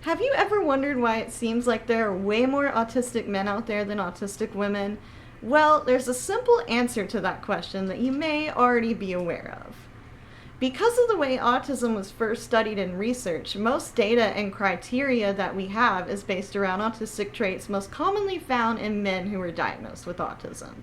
Have you ever wondered why it seems like there are way more autistic men out there than autistic women? Well, there's a simple answer to that question that you may already be aware of. Because of the way autism was first studied in research, most data and criteria that we have is based around autistic traits most commonly found in men who are diagnosed with autism.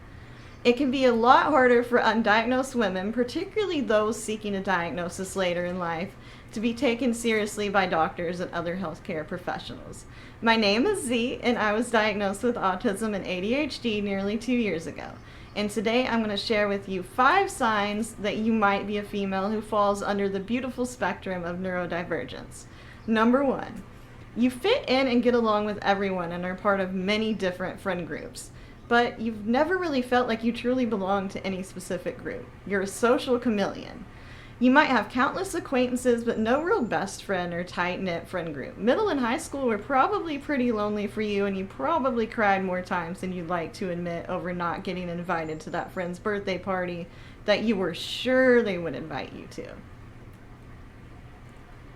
It can be a lot harder for undiagnosed women, particularly those seeking a diagnosis later in life, to be taken seriously by doctors and other healthcare professionals. My name is Z, and I was diagnosed with autism and ADHD nearly 2 years ago. And today I'm going to share with you 5 signs that you might be a female who falls under the beautiful spectrum of neurodivergence. Number 1, you fit in and get along with everyone and are part of many different friend groups, but you've never really felt like you truly belong to any specific group. You're a social chameleon. You might have countless acquaintances, but no real best friend or tight-knit friend group. Middle and high school were probably pretty lonely for you, and you probably cried more times than you'd like to admit over not getting invited to that friend's birthday party that you were sure they would invite you to.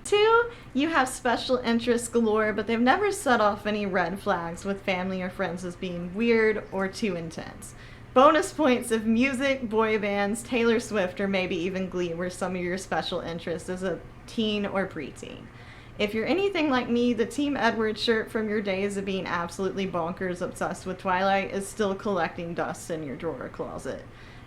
2, you have special interests galore, but they've never set off any red flags with family or friends as being weird or too intense. Bonus points if music, boy bands, Taylor Swift, or maybe even Glee were some of your special interests as a teen or preteen. If you're anything like me, the Team Edward shirt from your days of being absolutely bonkers obsessed with Twilight is still collecting dust in your drawer closet.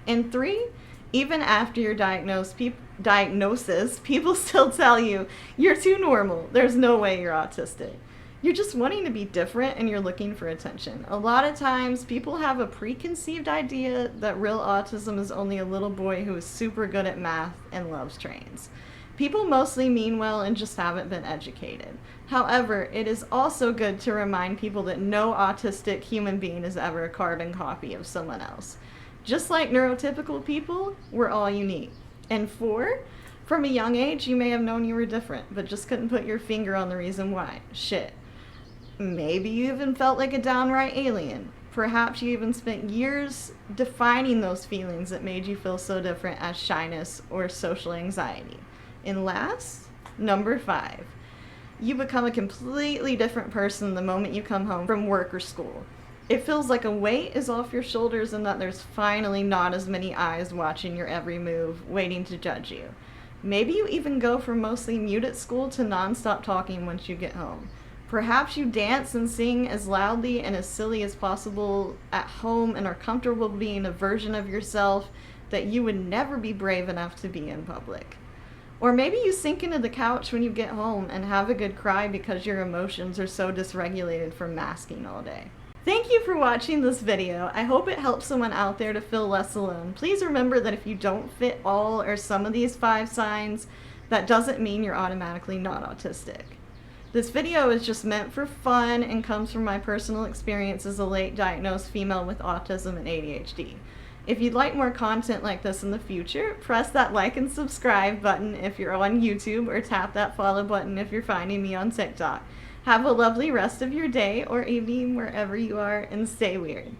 And 3, even after your diagnosis, people still tell you, you're too normal, there's no way you're autistic. You're just wanting to be different and you're looking for attention. A lot of times people have a preconceived idea that real autism is only a little boy who is super good at math and loves trains. People mostly mean well and just haven't been educated. However, it is also good to remind people that no autistic human being is ever a carbon copy of someone else. Just like neurotypical people, we're all unique. And 4, from a young age, you may have known you were different, but just couldn't put your finger on the reason why. Shit. Maybe you even felt like a downright alien. Perhaps you even spent years defining those feelings that made you feel so different as shyness or social anxiety. And last, number 5, you become a completely different person the moment you come home from work or school. It feels like a weight is off your shoulders and that there's finally not as many eyes watching your every move, waiting to judge you. Maybe you even go from mostly mute at school to nonstop talking once you get home. Perhaps you dance and sing as loudly and as silly as possible at home and are comfortable being a version of yourself that you would never be brave enough to be in public. Or maybe you sink into the couch when you get home and have a good cry because your emotions are so dysregulated from masking all day. Thank you for watching this video. I hope it helps someone out there to feel less alone. Please remember that if you don't fit all or some of these 5 signs, that doesn't mean you're automatically not autistic. This video is just meant for fun and comes from my personal experience as a late diagnosed female with autism and ADHD. If you'd like more content like this in the future, press that like and subscribe button if you're on YouTube or tap that follow button if you're finding me on TikTok. Have a lovely rest of your day or evening wherever you are and stay weird.